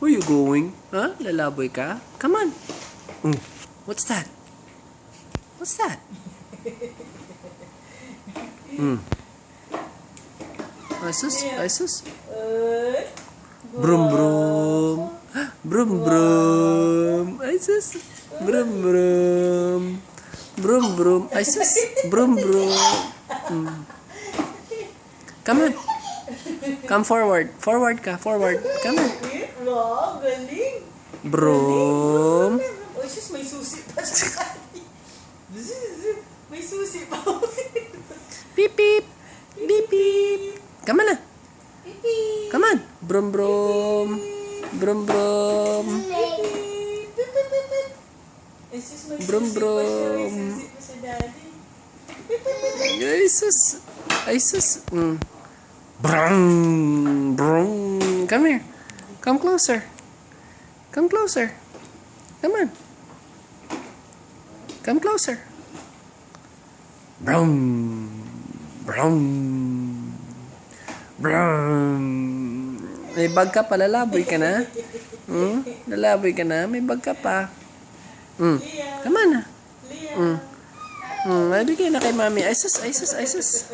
Where you going? Huh? Lalaboy ka? Come on. What's that? What's that? Isus, Isus. Brum brum. Brum brum. Isus. Brum brum. Brum brum. Isus. Brum brum. Come on. Come forward. Forward ka. Forward. Come on. Wow, galing. Brum. Oh, sus, may susi pa siya. May susi pa. Beep beep. Beep beep. Come on na. Come on. Brum brum. Brum brum. Brum brum. Isus. Isus. Brum brum. Come here. Come closer. Come closer. Come on. Come closer. Brum. Brum. Brum. May bag ka pa, lalaboy ka na. Lalaboy ka na, may bag ka pa. Come on na. May bigay na kay mami. Isus, Isus, Isus.